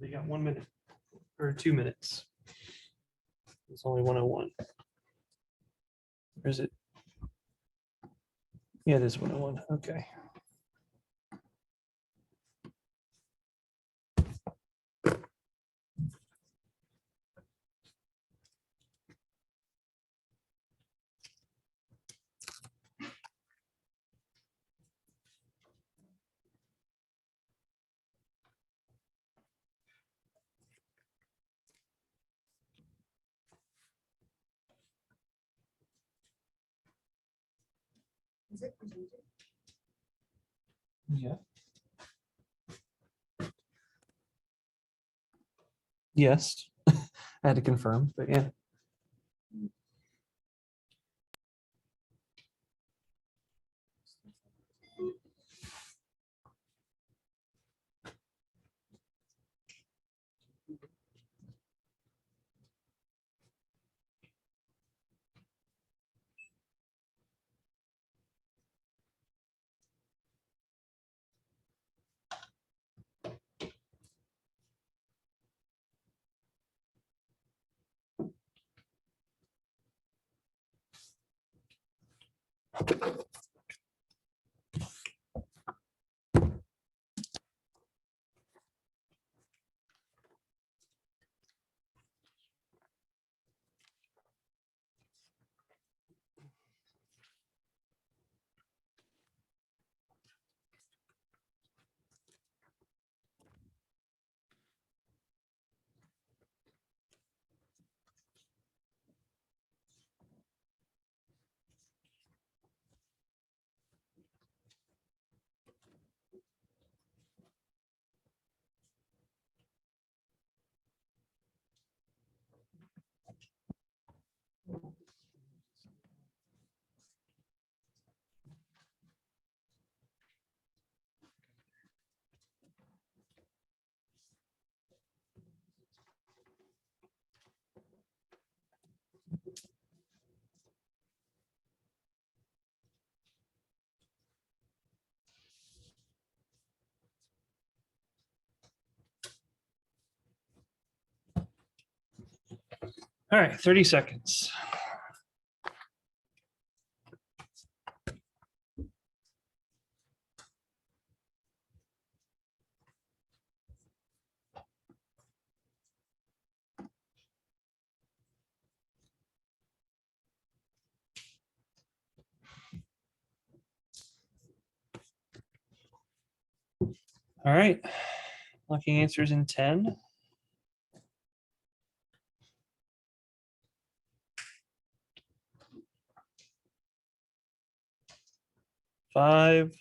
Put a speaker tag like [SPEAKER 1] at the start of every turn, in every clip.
[SPEAKER 1] They got 1 minute or 2 minutes. It's only 101. Or is it? Yeah, it is 101. Okay.
[SPEAKER 2] Is it presented?
[SPEAKER 1] Yeah. Yes. I had to confirm, but yeah. All right, 30 seconds. All right, looking answers in 10. 5,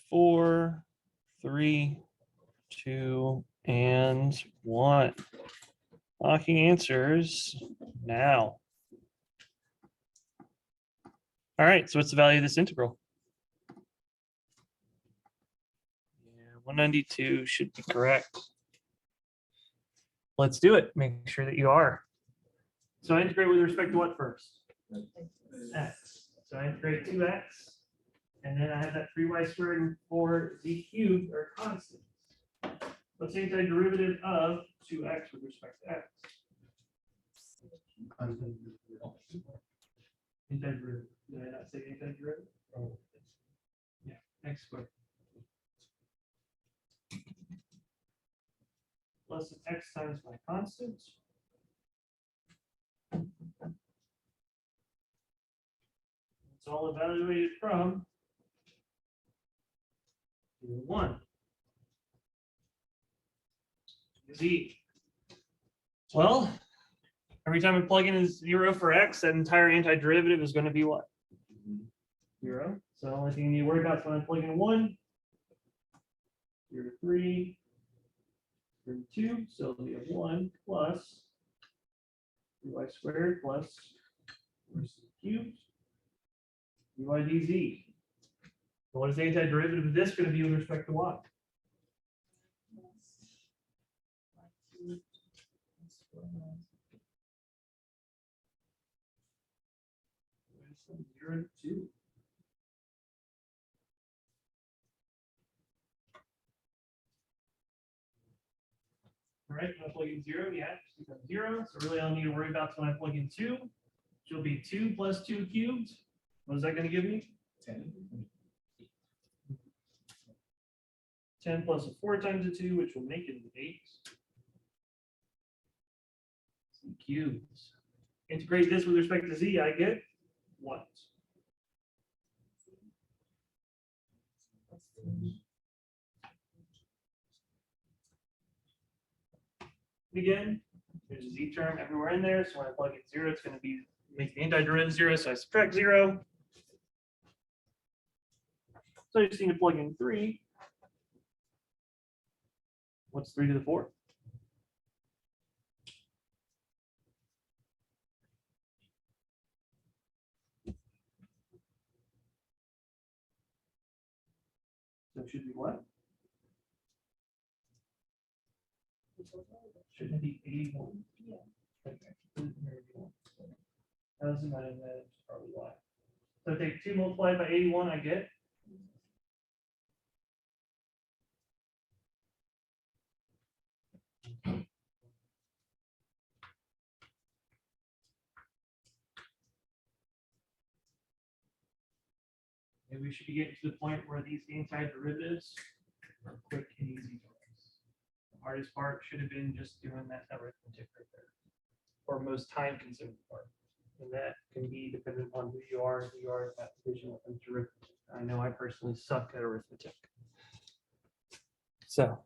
[SPEAKER 1] 4, 3, 2, and 1. Locking answers now. All right, so what's the value of this integral? Yeah, 192 should be correct. Let's do it. Make sure that you are. So I integrate with respect to what first? X. So I integrate 2x, and then I have that 3y squared and 4z cubed are constants. What's the antiderivative of 2x with respect to x? Antiderivative. Did I not say antiderivative? Oh. Yeah, x squared. Plus x times my constant. It's all evaluated from 0 to 1. Z. Well, every time I plug in a 0 for x, that entire antiderivative is going to be what? 0. So the only thing you need to worry about is when I plug in 1, 0 to 3, 0 to 2. So it'll be a 1 plus 3y squared plus 4c cubed dy dz. What is the antiderivative of this going to be with respect to y? Zero to 2. All right, when I plug in 0, yeah, just becomes 0. So really all I need to worry about is when I plug in 2, which will be 2 plus 2 cubed. What is that going to give me? 10. 10 plus a 4 times a 2, which will make it an 8. C cubed. Integrate this with respect to z, I get what? Again, there's a z term everywhere in there, so when I plug in 0, it's going to be make the antiderivative 0, so I subtract 0. So I just need to plug in 3. What's 3 to the 4? So it should be what? Shouldn't it be 81? Yeah. Okay. Doesn't matter, that's probably why. So take 2 multiplied by 81, I get. And we should be getting to the point where these antiderivatives are quick and easy for us. The hardest part should have been just doing that arithmetic right there, or most time-consuming part. And that can be dependent on who you are at that division with arithmetic. I know I personally suck at arithmetic. So,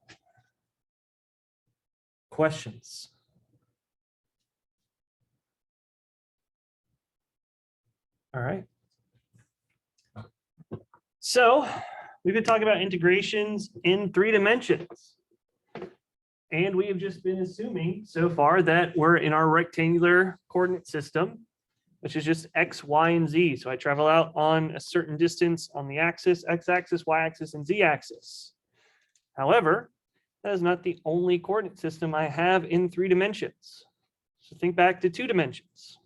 [SPEAKER 1] questions? All right. So we've been talking about integrations in 3 dimensions. And we have just been assuming so far that we're in our rectangular coordinate system, which is just x, y, and z. So I travel out on a certain distance on the axis, x-axis, y-axis, and z-axis. However, that is not the only coordinate system I have in 3 dimensions. So think back to 2 dimensions.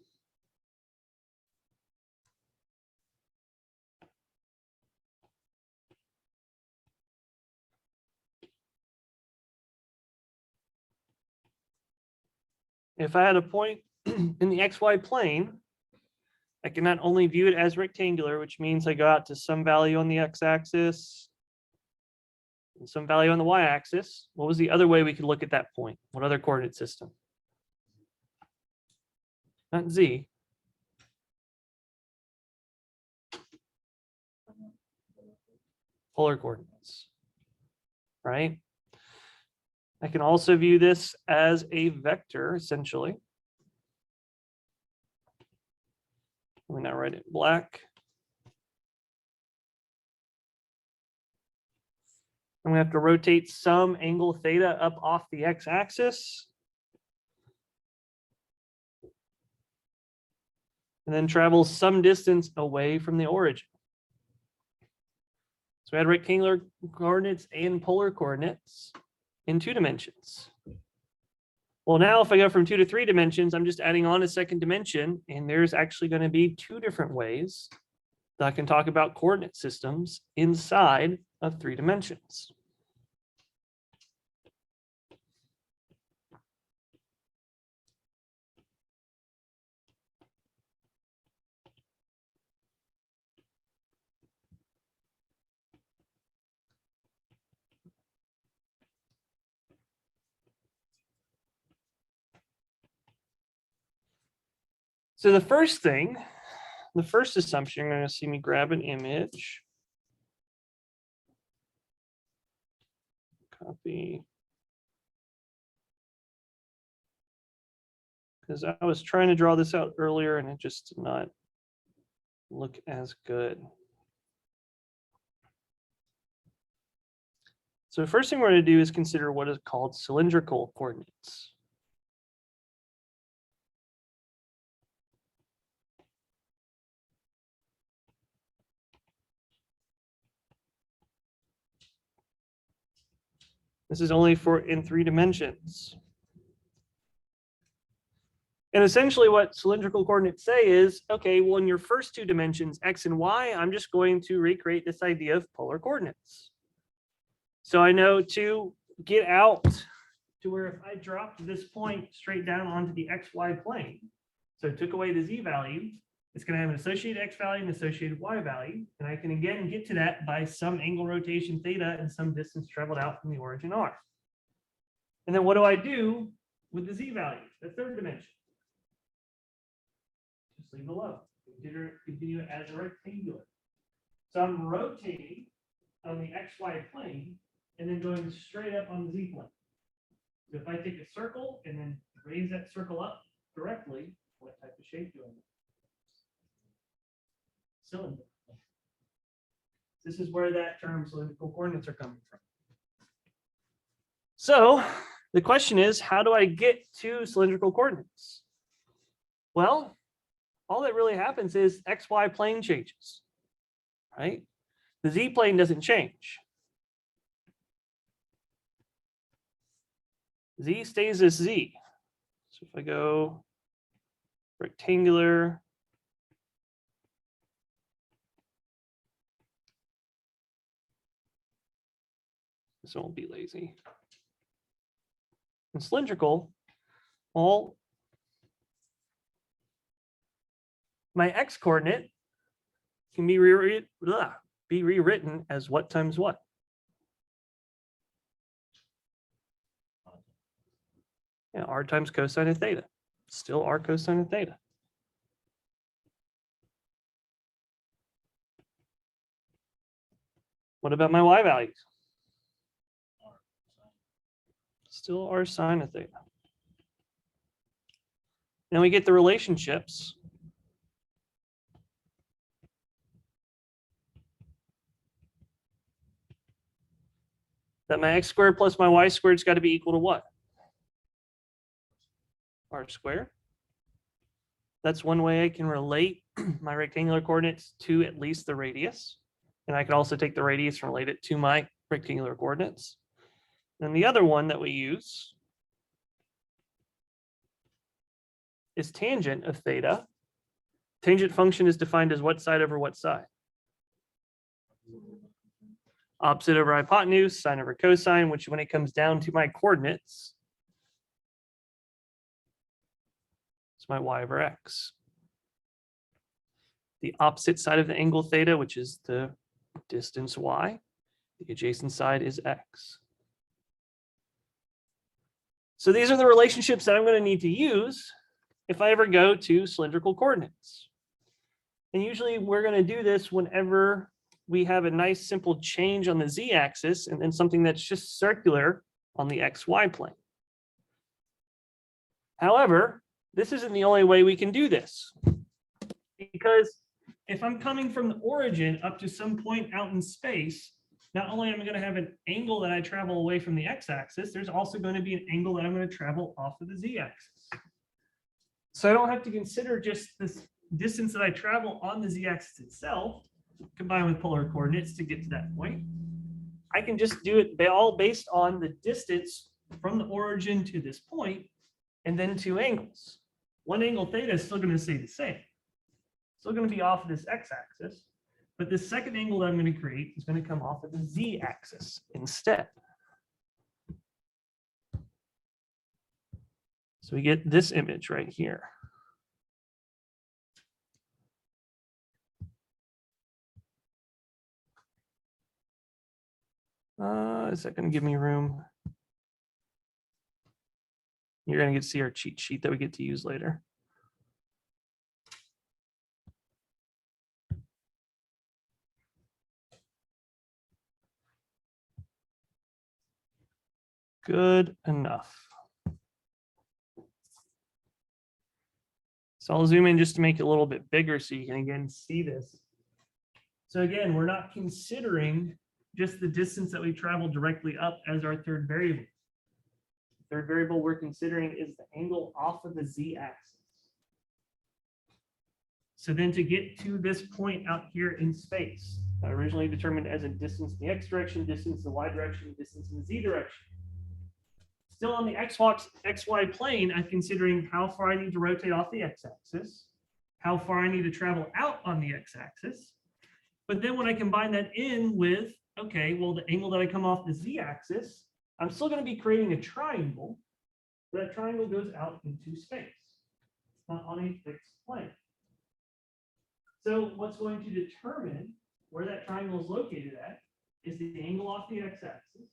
[SPEAKER 1] If I had a point in the xy plane, I can not only view it as rectangular, which means I go out to some value on the x-axis and some value on the y-axis. What was the other way we could look at that point? What other coordinate system? Not z. Polar coordinates, right? I can also view this as a vector, essentially. Let me now write it in black. I'm going to have to rotate some angle theta up off the x-axis. And then travel some distance away from the origin. So we had rectangular coordinates and polar coordinates in 2 dimensions. Well, now if I go from 2 to 3 dimensions, I'm just adding on a second dimension, and there's actually going to be 2 different ways that I can talk about coordinate systems inside of 3 dimensions. So the first thing, the first assumption, you're going to see me grab an image. Copy. Because I was trying to draw this out earlier and it just did not look as good. So the first thing we're going to do is consider what is called cylindrical coordinates. This is only for in 3 dimensions. And essentially what cylindrical coordinates say is, okay, well, in your first 2 dimensions, X and Y, I'm just going to recreate this idea of polar coordinates. So I know to get out to where if I dropped this point straight down onto the XY plane, so took away the Z value, it's going to have an associated X value and associated Y value. And I can again get to that by some angle rotation theta and some distance traveled out from the origin R. And then what do I do with the Z value, the third dimension? Just leave below. Continue it as a rectangular. So I'm rotating on the XY plane and then going straight up on the Z plane. So if I take a circle and then raise that circle up directly, what type of shape do I get? Cylinder. This is where that term cylindrical coordinates are coming from. So the question is, how do I get to cylindrical coordinates? Well, all that really happens is XY plane changes, right? The Z plane doesn't change. Z stays as Z. So if I go rectangular, this won't be lazy. And cylindrical, all my X coordinate can be rewritten as what times what? Yeah, R times cosine of theta. Still R cosine of theta. What about my Y values? Still R sine of theta. Then we get the relationships. That my X squared plus my Y squared has got to be equal to what? R squared. That's one way I can relate my rectangular coordinates to at least the radius. And I can also take the radius and relate it to my rectangular coordinates. And the other one that we use is tangent of theta. Tangent function is defined as what side over what side? Opposite over hypotenuse, sine over cosine, which when it comes down to my coordinates, it's my y over x. The opposite side of the angle theta, which is the distance y, the adjacent side is x. So these are the relationships that I'm going to need to use if I ever go to cylindrical coordinates. And usually we're going to do this whenever we have a nice simple change on the z-axis and then something that's just circular on the xy plane. However, this isn't the only way we can do this. Because if I'm coming from the origin up to some point out in space, not only am I going to have an angle that I travel away from the x-axis, there's also going to be an angle that I'm going to travel off of the z-axis. So I don't have to consider just this distance that I travel on the z-axis itself, combined with polar coordinates to get to that point. I can just do it all based on the distance from the origin to this point and then two angles. One angle theta is still going to stay the same. Still going to be off of this x-axis, but this second angle that I'm going to create is going to come off of the z-axis instead. So we get this image right here. Is that going to give me room? You're going to get to see our cheat sheet that we get to use later. Good enough. So I'll zoom in just to make it a little bit bigger so you can again see this. So again, we're not considering just the distance that we traveled directly up as our third variable. The third variable we're considering is the angle off of the z-axis. So then to get to this point out here in space, I originally determined as a distance in the x direction, distance in the y direction, distance in the z direction. Still on the xy plane, I'm considering how far I need to rotate off the x-axis, how far I need to travel out on the x-axis. But then when I combine that in with, okay, well, the angle that I come off the z-axis, I'm still going to be creating a triangle. That triangle goes out into space. It's not on a fixed plane. So what's going to determine where that triangle is located at is the angle off the x-axis,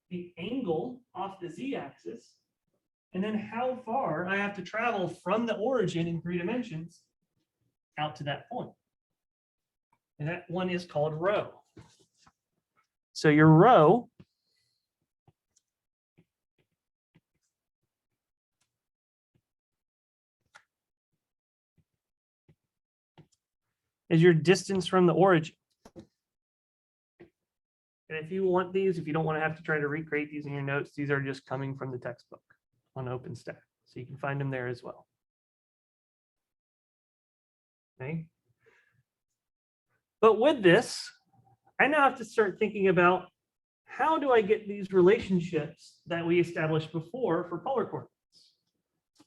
[SPEAKER 1] the angle off the z-axis, and then how far I have to travel from the origin in 3 dimensions out to that point. And that one is called rho. So your rho is your distance from the origin. And if you want these, if you don't want to have to try to recreate these in your notes, these are just coming from the textbook on OpenStack. So you can find them there as well. Okay. But with this, I now have to start thinking about how do I get these relationships that we established before for polar coordinates?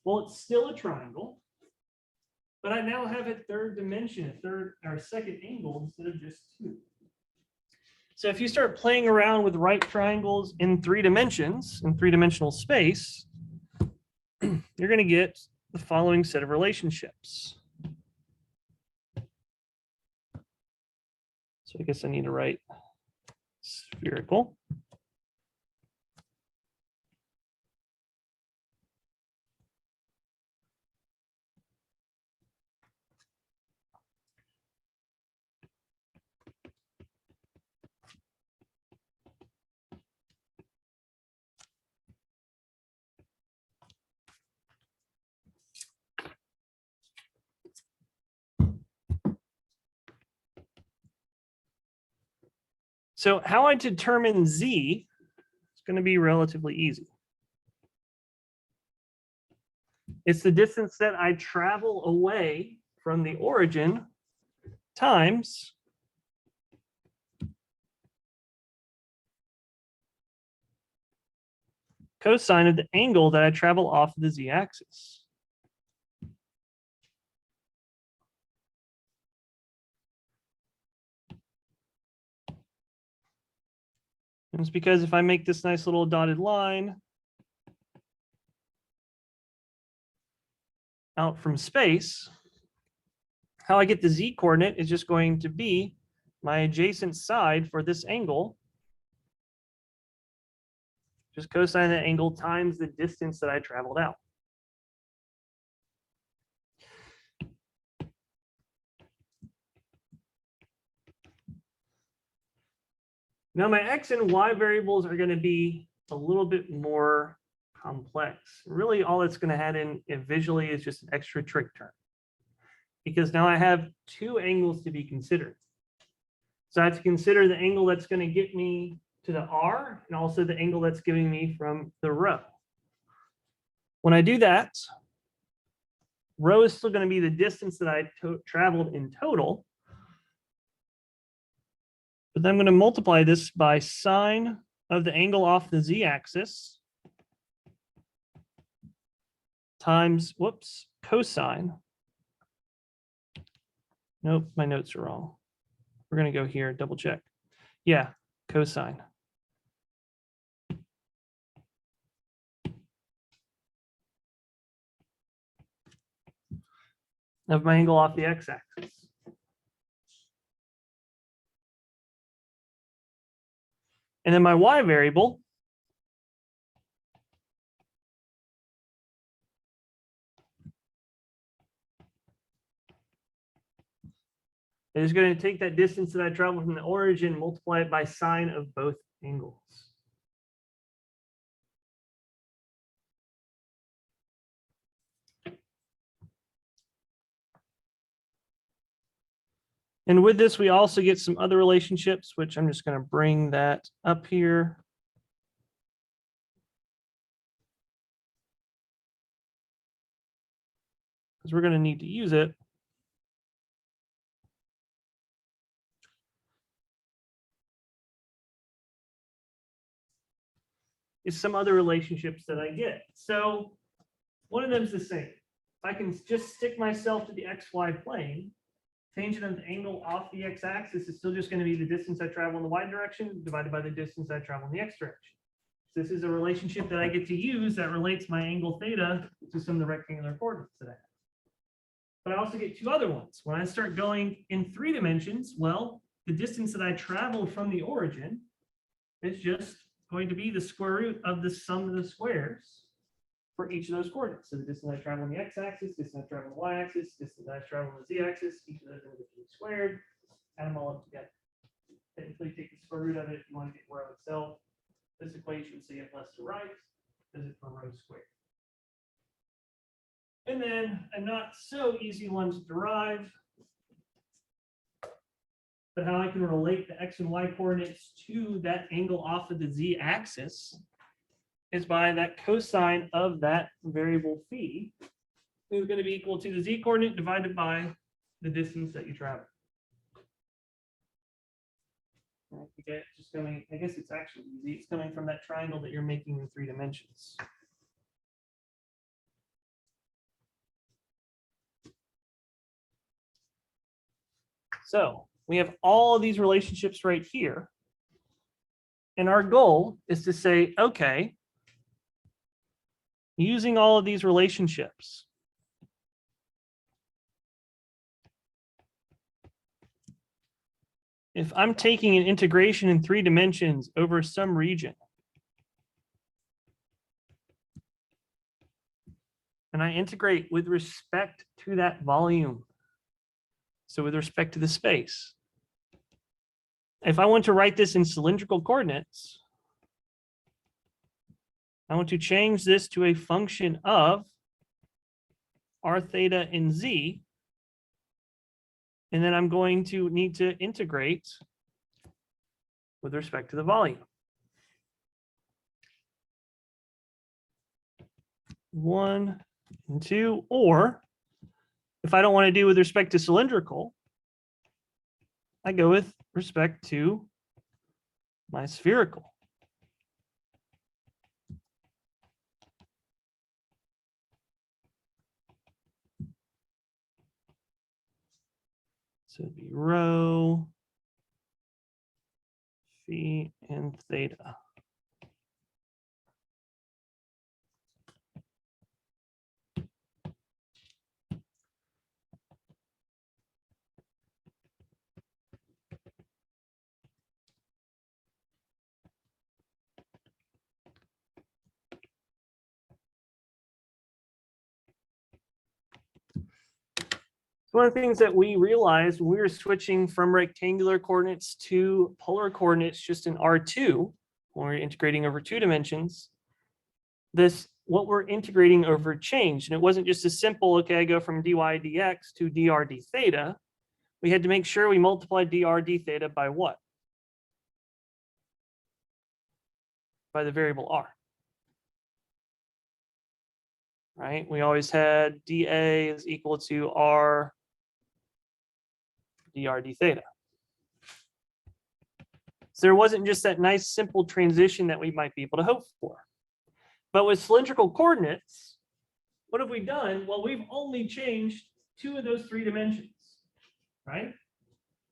[SPEAKER 1] Well, it's still a triangle, but I now have a third dimension, a third or second angle instead of just 2. So if you start playing around with right triangles in 3 dimensions, in 3-dimensional space, you're going to get the following set of relationships. So I guess I need to write spherical. So how I determine z is going to be relatively easy. It's the distance that I travel away from the origin times cosine of the angle that I travel off the z-axis. And it's because if I make this nice little dotted line out from space, how I get the z coordinate is just going to be my adjacent side for this angle, just cosine that angle times the distance that I traveled out. Now my x and y variables are going to be a little bit more complex. Really all it's going to add in visually is just an extra trig term. Because now I have 2 angles to be considered. So I have to consider the angle that's going to get me to the r and also the angle that's giving me from the rho. When I do that, rho is still going to be the distance that I traveled in total. But then I'm going to multiply this by sine of the angle off the z-axis times, whoops, cosine. Nope, my notes are wrong. We're going to go here, double check. Yeah, cosine. Of my angle off the x-axis. And then my y variable is going to take that distance that I traveled from the origin, multiply it by sine of both angles. And with this, we also get some other relationships, which I'm just going to bring that up here. Because we're going to need to use it. Is some other relationships that I get. So one of them is the same. If I can just stick myself to the XY plane, tangent of the angle off the x-axis is still just going to be the distance I travel in the y direction divided by the distance I travel in the x direction. So this is a relationship that I get to use that relates my angle theta to some of the rectangular coordinates that I have. But I also get two other ones. When I start going in 3 dimensions, well, the distance that I traveled from the origin is just going to be the square root of the sum of the squares for each of those coordinates. So the distance I travel on the x-axis, distance I travel on the y-axis, distance I travel on the z-axis, each of those are going to be squared, add them all up together. Technically take the square root of it if you want to get row itself. This equation, so you have less to write, because it's for row squared. And then a not so easy one to derive, but how I can relate the x and y coordinates to that angle off of the z-axis is by that cosine of that variable phi is going to be equal to the z coordinate divided by the distance that you travel. Okay, just coming, I guess it's actually easy. It's coming from that triangle that you're making in 3 dimensions. So we have all of these relationships right here. And our goal is to say, okay, using all of these relationships, if I'm taking an integration in 3 dimensions over some region, and I integrate with respect to that volume, so with respect to the space, if I want to write this in cylindrical coordinates, I want to change this to a function of r theta and z, and then I'm going to need to integrate with respect to the volume. 1 and 2, or if I don't want to do with respect to cylindrical, I go with respect to my spherical. So it'd be rho, phi, and theta. One of the things that we realized when we were switching from rectangular coordinates to polar coordinates just in R2, when we're integrating over 2 dimensions, what we're integrating over changed. And it wasn't just as simple, okay, I go from dy dx to dr d theta. We had to make sure we multiplied dr d theta by what? By the variable r. Right? We always had dA is equal to r dr d theta. So there wasn't just that nice simple transition that we might be able to hope for. But with cylindrical coordinates, What have we done? Well, we've only changed 2 of those 3 dimensions, right?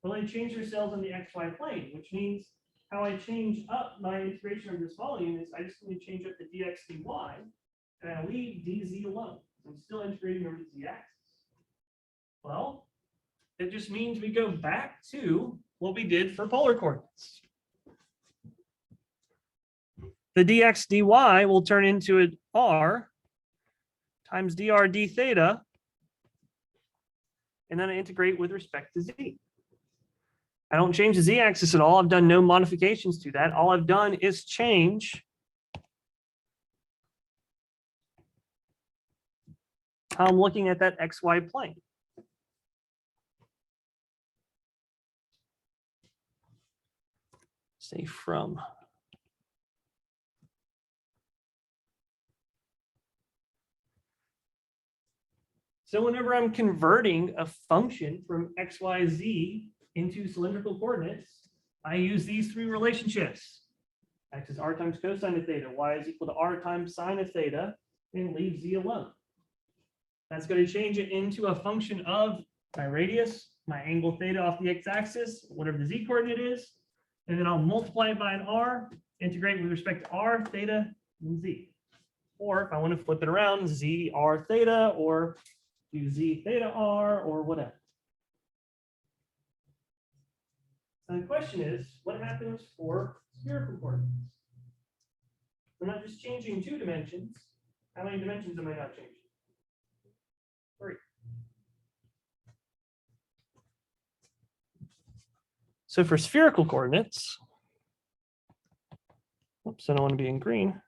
[SPEAKER 1] Well, I changed ourselves on the XY plane, which means how I change up my integration of this volume is I just need to change up the dx dy, and I leave dz alone. I'm still integrating over the z-axis. Well, it just means we go back to what we did for polar coordinates. The dx dy will turn into an r times dr d theta, and then I integrate with respect to z. I don't change the z-axis at all. I've done no modifications to that. All I've done is change how I'm looking at that xy plane. Say from. So whenever I'm converting a function from x, y, z into cylindrical coordinates, I use these 3 relationships. X is r times cosine of theta, y is equal to r times sine of theta, and leave z alone. That's going to change it into a function of my radius, my angle theta off the x-axis, whatever the z coordinate is, and then I'll multiply it by an r, integrate with respect to r, theta, and z. Or if I want to flip it around, z r theta, or do z theta r, or whatever. And the question is, what happens for spherical coordinates? We're not just changing 2 dimensions. How many dimensions am I not changing? 3. So for spherical coordinates, oops, I don't want to be in green.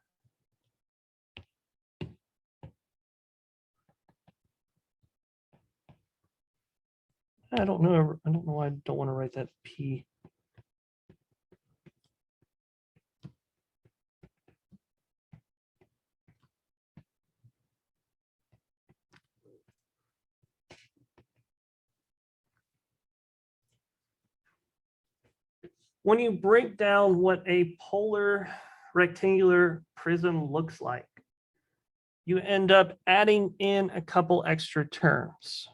[SPEAKER 1] I don't know why I don't want to write that P. When you break down what a polar rectangular prism looks like, you end up adding in a couple extra terms.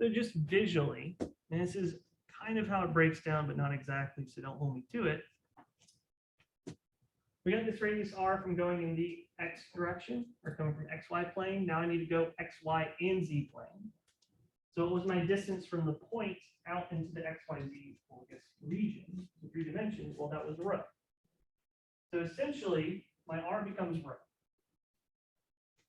[SPEAKER 1] So just visually, and this is kind of how it breaks down, but not exactly, so don't hold me to it. We got this radius r from going in the x direction, or coming from xy plane. Now I need to go xy and z plane. So it was my distance from the point out into the xyz, well, I guess, region, the 3 dimensions. Well, that was rho. So essentially, my r becomes rho.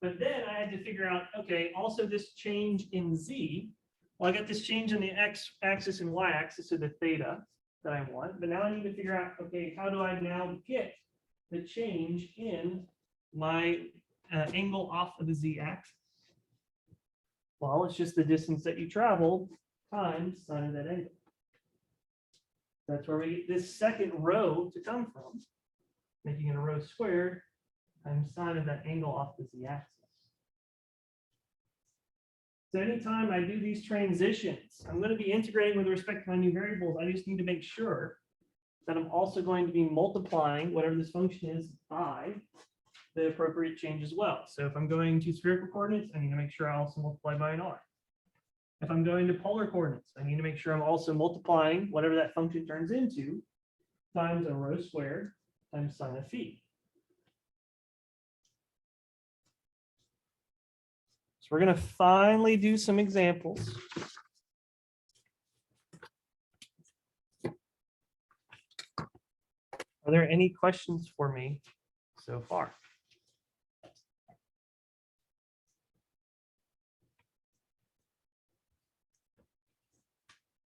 [SPEAKER 1] But then I had to figure out, okay, also this change in z. Well, I got this change in the x-axis and y-axis, so the theta that I want. But now I need to figure out, okay, how do I now get the change in my angle off of the z-axis? Well, it's just the distance that you traveled times sine of that angle. That's where we get this second rho to come from, making it a rho squared times sine of that angle off the z-axis. So anytime I do these transitions, I'm going to be integrating with respect to my new variables. I just need to make sure that I'm also going to be multiplying whatever this function is by the appropriate change as well. So if I'm going to spherical coordinates, I need to make sure I also multiply by an r. If I'm going to polar coordinates, I need to make sure I'm also multiplying whatever that function turns into times a rho squared times sine of phi. So we're going to finally do some examples. Are there any questions for me so far?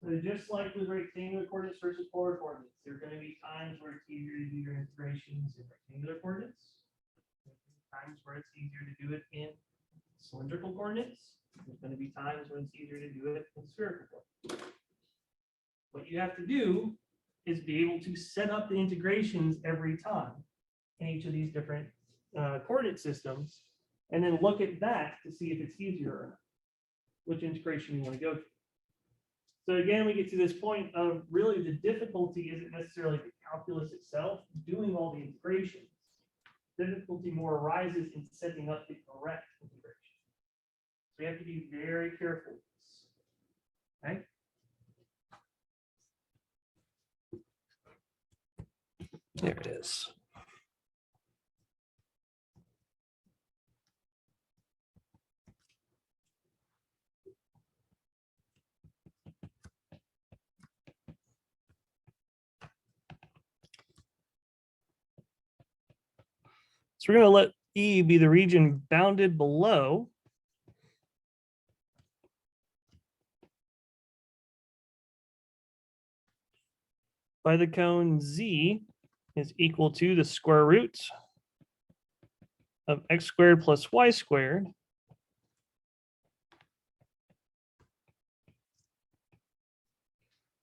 [SPEAKER 1] So just like with rectangular coordinates versus polar coordinates, there are going to be times where it's easier to do your integrations in rectangular coordinates, times where it's easier to do it in cylindrical coordinates. There's going to be times when it's easier to do it in spherical coordinates. What you have to do is be able to set up the integrations every time in each of these different coordinate systems, and then look at that to see if it's easier or not, which integration you want to go to. So again, we get to this point of really the difficulty isn't necessarily the calculus itself, doing all the integrations. Difficulty more arises in setting up the correct integration. So you have to be very careful with this. Okay.
[SPEAKER 2] There it is. So we're going to let E be the region bounded below by the cone Z is equal to the square root of x squared plus y squared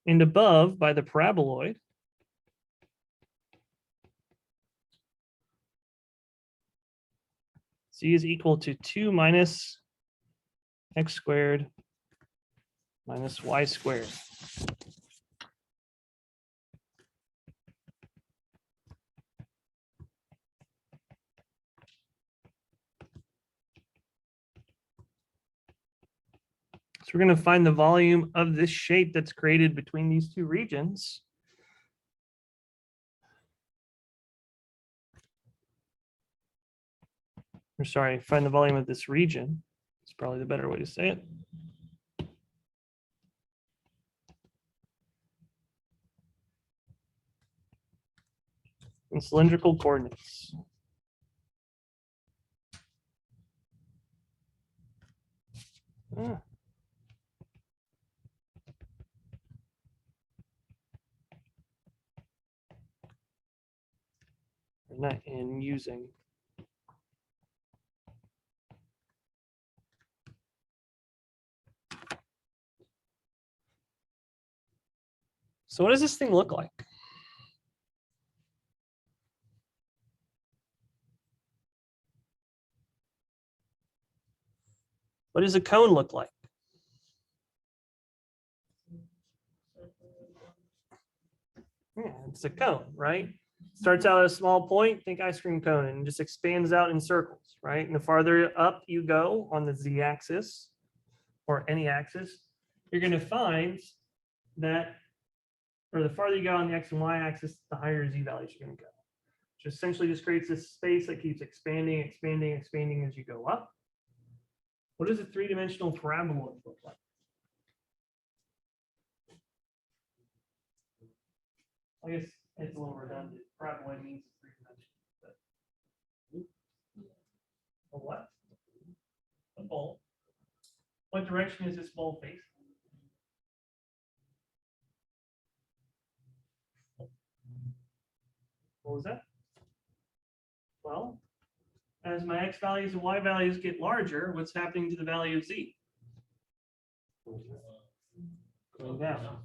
[SPEAKER 2] and above by the paraboloid Z is equal to 2 minus x squared minus y squared. So we're going to find the volume of this shape that's created between these two regions. Or sorry, find the volume of this region. It's probably the better way to say it. In cylindrical coordinates. Ah. Not in using. So what does this thing look like? What does a cone look like? Yeah, it's a cone, right? Starts out at a small point, think ice cream cone, and just expands out in circles, right? And the farther up you go on the z-axis or any axis, you're going to find that, or the farther you go on the x and y axis, the higher z values are going to go. Which essentially just creates this space that keeps expanding, expanding, expanding as you go up. What does a three-dimensional paraboloid look like? I guess it's a little redundant. Paraboloid means three-dimensional. A what? A bowl. What direction is this bowl facing? What was that? Well, as my x values and y values get larger, what's happening to the value of z? Going down.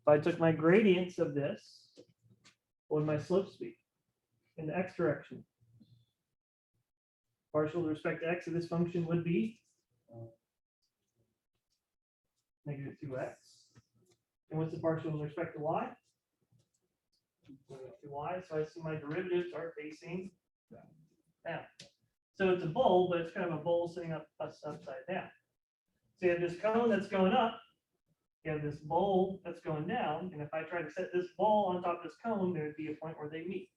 [SPEAKER 2] If I took my gradients of this, what would my slopes be in the x direction? Partial with respect to x of this function would be negative 2x. And what's the partial with respect to y? 2y. So I see my derivatives are facing down. So it's a bowl, but it's kind of a bowl sitting up upside down. So you have this cone that's going up. You have this bowl that's going down. And if I try to set this bowl on top of this cone, there would be a point where they meet.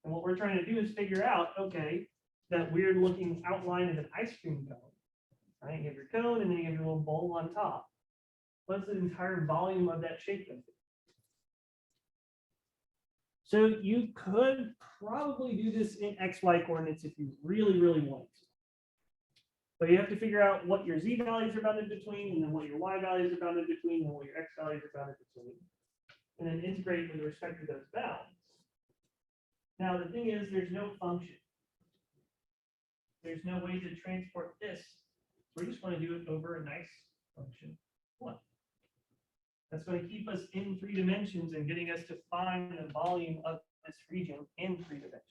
[SPEAKER 2] And what we're trying to do is figure out, okay, that weird looking outline of an ice cream cone. Right? You have your cone and then you have your little bowl on top. What's the entire volume of that shape going to be? So you could probably do this in XY coordinates if you really, really want to. But you have to figure out what your Z values are bounded between, and then what your Y values are bounded between, and what your X values are bounded between. And then integrate with respect to those bounds. Now, the thing is, there's no function. there's no way to transport this. We're just going to do it over a nice function 1. That's going to keep us in 3 dimensions and getting us to find the volume of this region in 3 dimensions.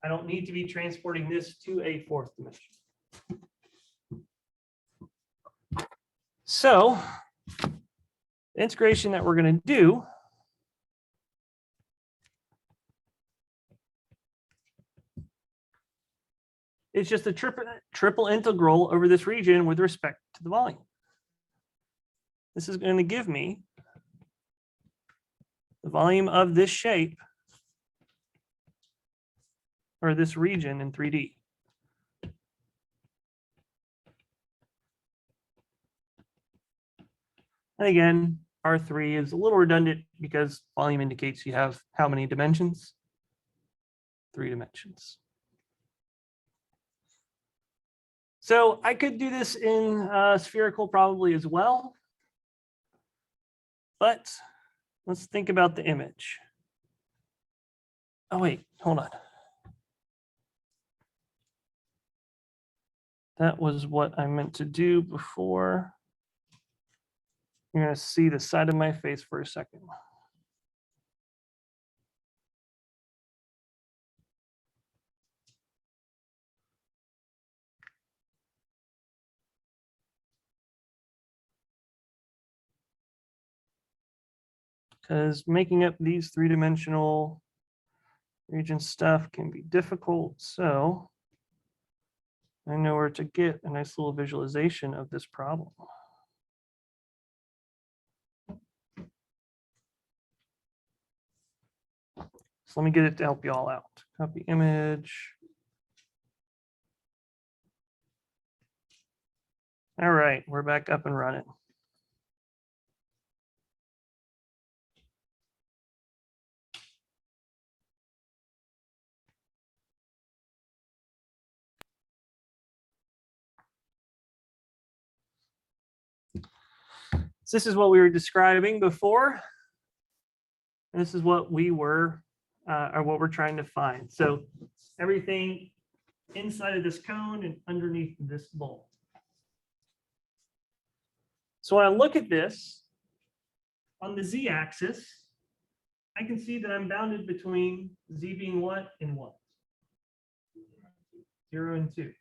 [SPEAKER 2] I don't need to be transporting this to a 4th dimension. So the integration that we're going to do is just a triple integral over this region with respect to the volume. This is going to give me the volume of this shape or this region in 3D. And again, R3 is a little redundant because volume indicates you have how many dimensions? 3 dimensions. So I could do this in spherical probably as well. But let's think about the image. Oh, wait, hold on. That was what I meant to do before. You're going to see the side of my face for a second. Because making up these 3-dimensional region stuff can be difficult. So I know where to get a nice little visualization of this problem. So let me get it to help you all out. Copy image. All right, we're back up and running. So this is what we were describing before. This is what we were, or what we're trying to find. So everything inside of this cone and underneath this bowl. So when I look at this on the z-axis, I can see that I'm bounded between z being what and what? 0 and 2.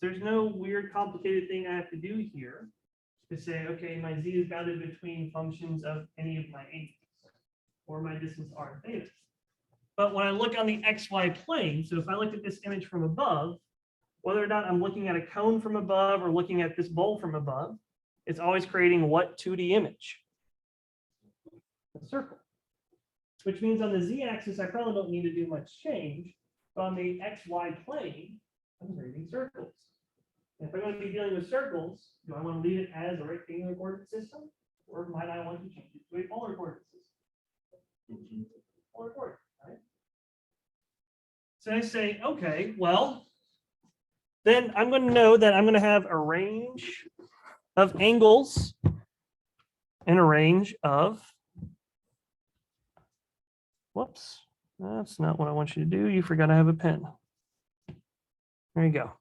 [SPEAKER 2] There's no weird complicated thing I have to do here to say, okay, my z is bounded between functions of any of my angles or my distance r and theta. But when I look on the xy plane, so if I look at this image from above, whether or not I'm looking at a cone from above or looking at this bowl from above, it's always creating what 2D image? A circle. Which means on the z-axis, I probably don't need to do much change. But on the xy plane, I'm creating circles. And if I'm going to be dealing with circles, do I want to leave it as a rectangular coordinate system? Or might I want to change it to a polar coordinate system? Polar coordinate, right? So I say, okay, well, then I'm going to know that I'm going to have a range of angles and a range of, whoops, that's not what I want you to do. You forgot I have a pen. There you go.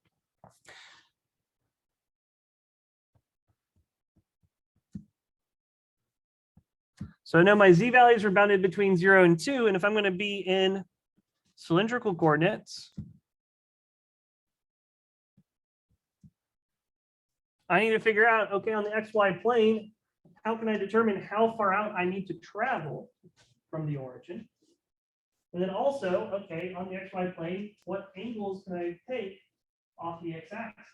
[SPEAKER 2] So I know my z values are bounded between 0 and 2. And if I'm going to be in cylindrical coordinates, I need to figure out, okay, on the xy plane, how can I determine how far out I need to travel from the origin? And then also, okay, on the xy plane, what angles can I take off the x-axis?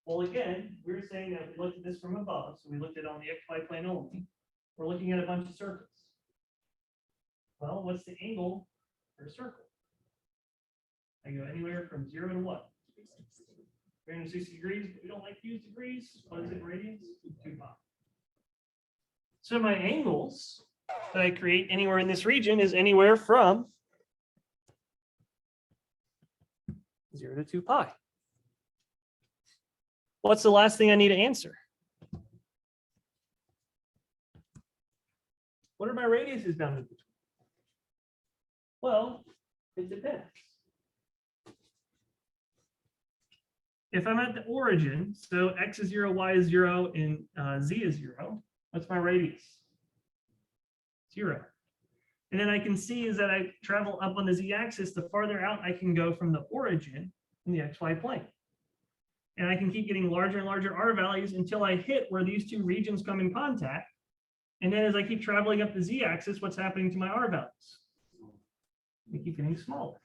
[SPEAKER 2] Well, again, we were saying that we looked at this from above, so we looked at it on the xy plane only. We're looking at a bunch of circles. Well, what's the angle for a circle? I go anywhere from 0 to what? 360 degrees, but we don't like to use degrees. What is it, radians? 2 pi. So my angles that I create anywhere in this region is anywhere from 0 to 2 pi. What's the last thing I need to answer? What are my radiuses bounded between? Well, it depends. if I'm at the origin, so x is 0, y is 0, and z is 0, what's my radius? 0. And then I can see is that I travel up on the z-axis, the farther out I can go from the origin in the xy plane. And I can keep getting larger and larger r values until I hit where these two regions come in contact. And then as I keep traveling up the z-axis, what's happening to my r values? They keep getting smaller.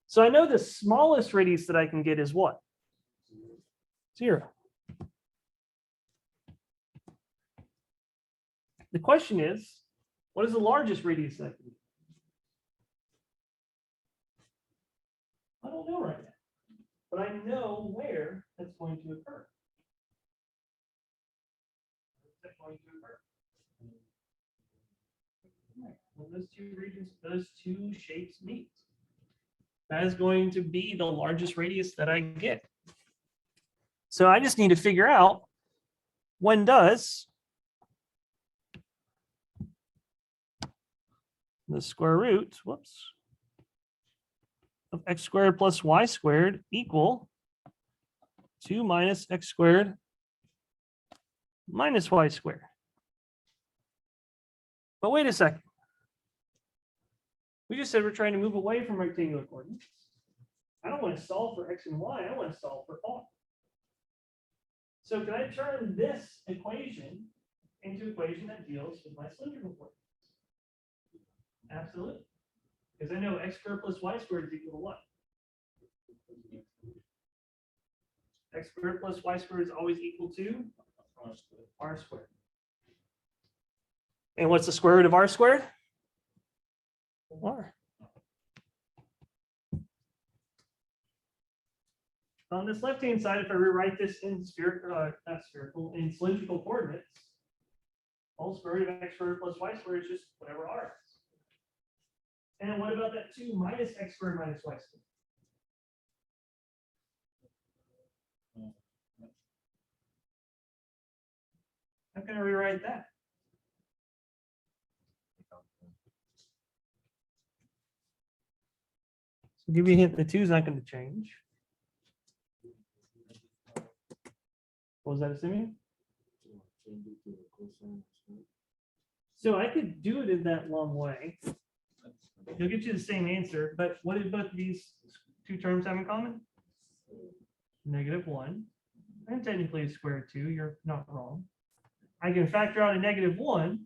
[SPEAKER 2] So I know the smallest radius that I can get is what? 0. The question is, what is the largest radius that I can get? I don't know right now, but I know where that's going to occur. Where's that going to occur? When those two regions, those two shapes meet. That is going to be the largest radius that I get. So I just need to figure out when does the square root, whoops, of x squared plus y squared equal 2 minus x squared minus y squared. But wait a second. We just said we're trying to move away from rectangular coordinates. I don't want to solve for x and y. I want to solve for r. So can I turn this equation into an equation that deals with my cylindrical coordinates? Absolutely. Because I know x squared plus y squared is equal to what? X squared plus y squared is always equal to r squared. And what's the square root of r squared? R. On this left-hand side, if I rewrite this in in cylindrical coordinates, whole square root of x squared plus y squared is just whatever r is. And what about that 2 minus x squared minus y squared? How can I rewrite that? So give you a hint, the 2 is not going to change. What was that assuming? So I could do it in that long way. It'll get you the same answer, but what did both of these two terms have in common? -1. And technically a square root 2, you're not wrong. I can factor out a -1.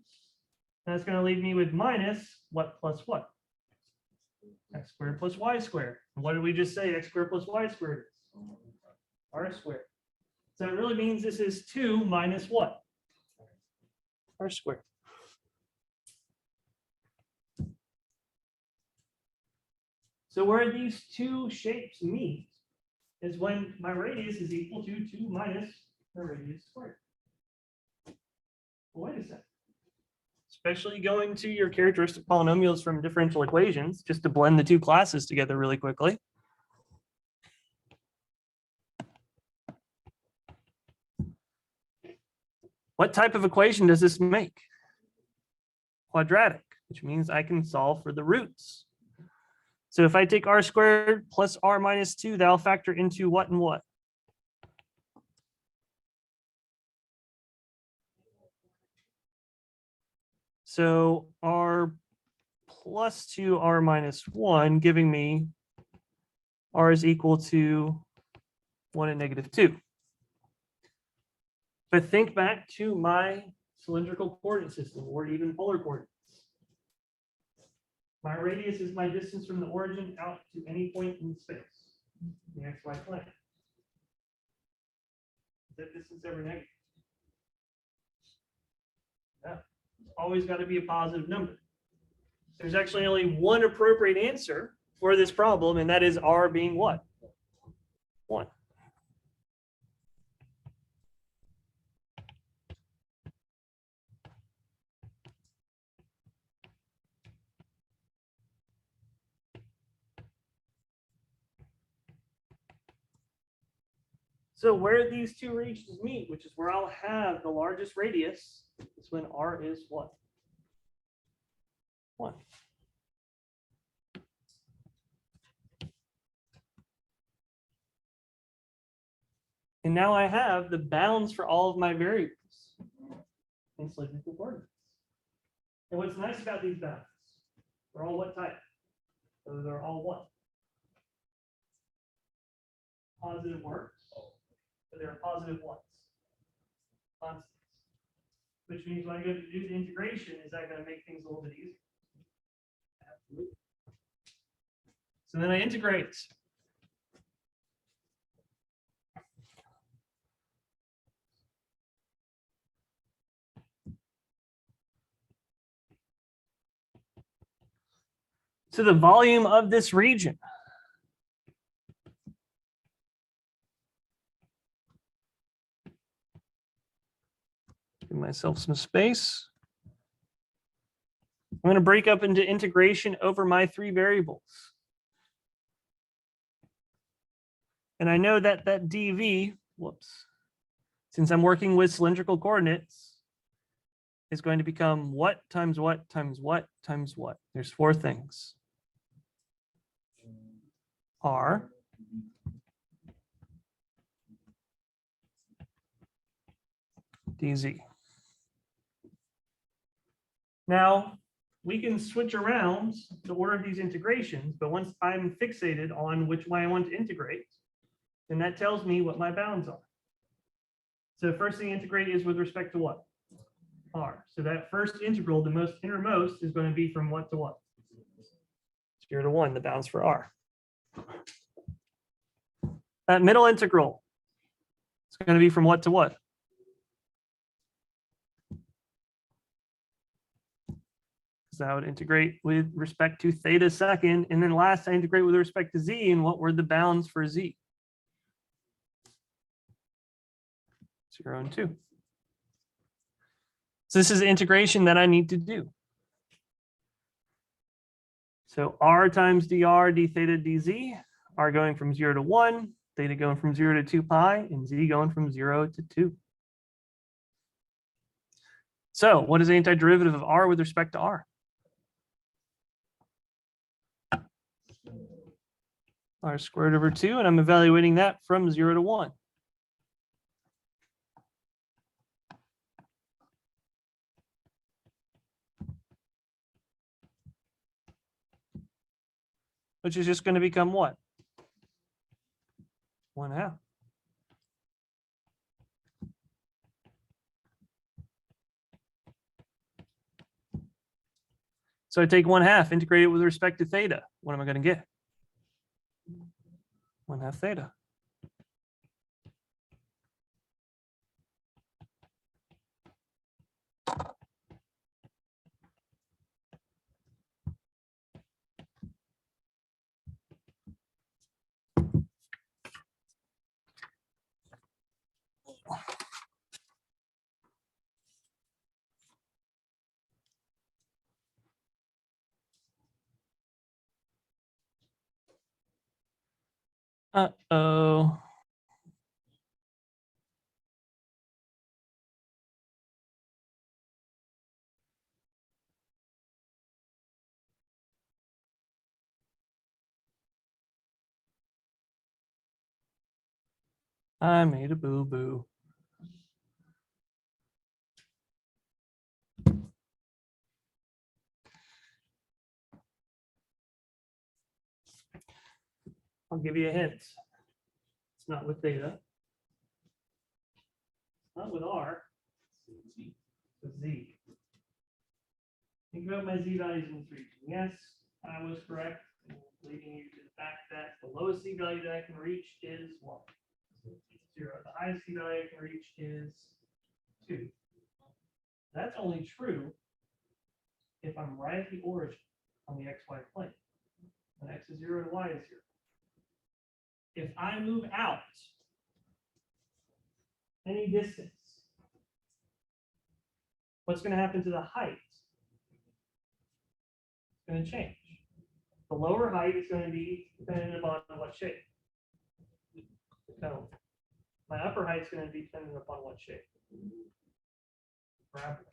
[SPEAKER 2] That's going to leave me with minus what plus what? X squared plus y squared. And what did we just say x squared plus y squared is? R squared. So it really means this is 2 minus what? R squared. So where these two shapes meet is when my radius is equal to 2 minus the radius squared. Well, wait a second. Especially going to your characteristic polynomials from differential equations, just to blend the two classes together really quickly. What type of equation does this make? Quadratic, which means I can solve for the roots. So if I take r squared plus r minus 2, that'll factor into what and what? So r plus 2, r minus 1, giving me r is equal to 1 and -2. But think back to my cylindrical coordinate system or even polar coordinates. My radius is my distance from the origin out to any point in space, the xy plane. Is that distance ever negative? Yeah, it's always got to be a positive number. There's actually only one appropriate answer for this problem, and that is r being what? 1. So where these two regions meet, which is where I'll have the largest radius, is when r is what? 1. And now I have the bounds for all of my variables in cylindrical coordinates. And what's nice about these bounds, they're all what type? So they're all what? Positive words. So they're positive ones. Constants. Which means when I go to do the integration, is that going to make things a little bit easier? Absolutely. So then I integrate. To the volume of this region. Give myself some space. I'm going to break up into integration over my three variables. And I know that that dv, whoops, since I'm working with cylindrical coordinates, is going to become what times what times what times what. There's four things. R, dz. Now, we can switch around the order of these integrations, but once I'm fixated on which way I want to integrate, then that tells me what my bounds are. So the first thing to integrate is with respect to what? R. So that first integral, the most innermost, is going to be from what to what? 0 to 1, the bounds for R. That middle integral is going to be from what to what? So I would integrate with respect to theta second, and then last I integrate with respect to z, and what were the bounds for z? 0 and 2. So this is the integration that I need to do. So r times dr d theta dz, r going from 0 to 1, theta going from 0 to 2 pi, and z going from 0 to 2. So what is the antiderivative of r with respect to r? R squared over 2, and I'm evaluating that from 0 to 1. Which is just going to become what? 1/2. So I take 1/2, integrate it with respect to theta. What am I going to get? 1/2 theta. Uh-oh. I made a boo-boo. I'll give you a hint. It's not with theta. It's not with R. It's with Z. Think about my Z values in this region. Yes, I was correct, leading you to the fact that the lowest Z value that I can reach is what? 0. The highest Z value I can reach is 2. That's only true if I'm right at the origin on the XY plane. When X is 0 and Y is 0. If I move out any distance, what's going to happen to the height? It's going to change. The lower height is going to be dependent upon what shape? The cone. My upper height is going to be dependent upon what shape? Parabola.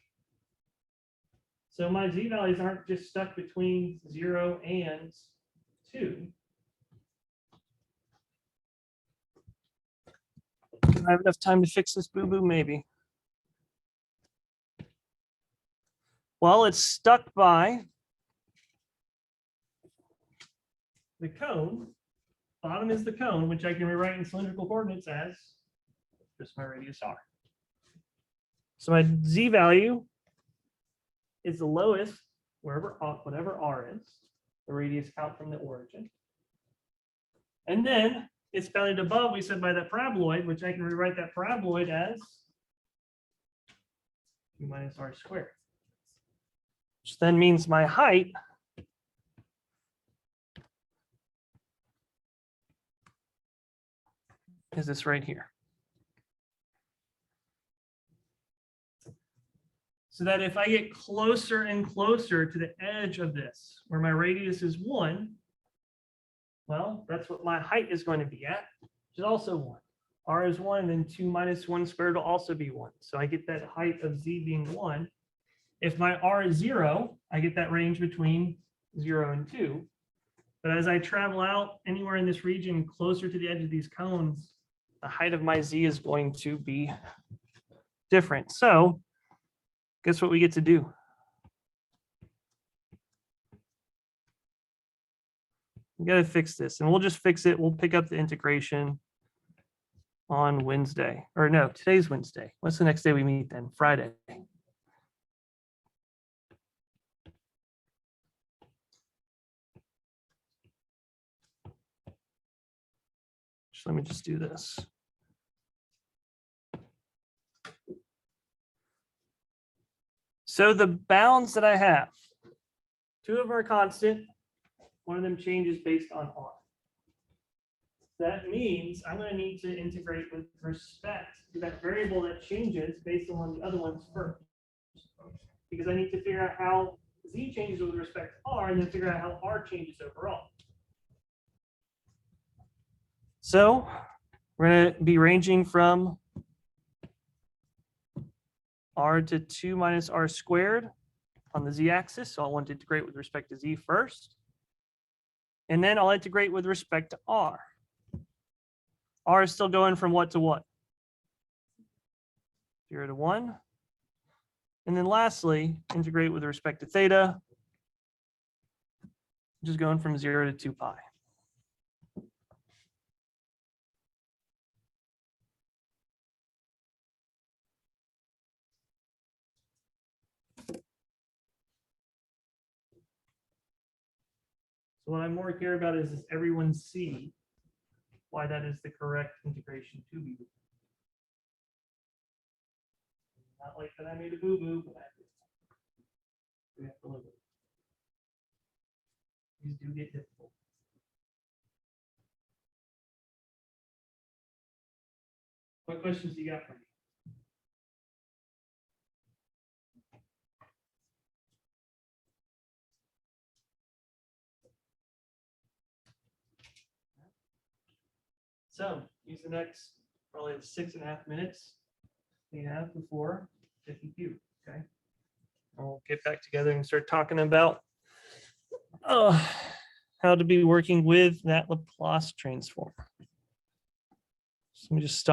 [SPEAKER 2] So my Z values aren't just stuck between 0 and 2.
[SPEAKER 1] I have enough time to fix this boo-boo? Maybe. Well, it's stuck by the cone. Bottom is the cone, which I can rewrite in cylindrical coordinates as just my radius r. So my z value is the lowest wherever whatever r is, the radius out from the origin. And then it's bounded above, we said, by that paraboloid, which I can rewrite that paraboloid as 2 minus r squared. Which then means my height is this right here. So that if I get closer and closer to the edge of this, where my radius is 1, well, that's what my height is going to be at, which is also 1. R is 1, and then 2 minus 1 squared will also be 1. So I get that height of z being 1. If my r is 0, I get that range between 0 and 2. But as I travel out anywhere in this region closer to the edge of these cones, the height of my z is going to be different. So guess what we get to do? We got to fix this, and we'll just fix it. We'll pick up the integration on Wednesday. Or no, today's Wednesday. What's the next day we meet then? Friday. Let me just do this. So the bounds that I have, 2 of them are constant, 1 of them changes based on r. That means I'm going to need to integrate with respect to that variable that changes based on one of the other ones first. Because I need to figure out how z changes with respect to r, and then figure out how r changes overall. So we're going to be ranging from r to 2 minus r squared on the z-axis. So I want to integrate with respect to z first. And then I'll integrate with respect to r. R is still going from what to what? 0 to 1. And then lastly, integrate with respect to theta, which is going from 0 to 2 pi. So what I more care about is, does everyone see why that is the correct integration to be? Not like that I made a boo-boo, but I did. We have to live with it. These do get difficult. What questions do you got for me? So use the next probably 6.5 minutes we have before 50Q. Okay. I'll get back together and start talking about how to be working with that Laplace transform. So let me just stop.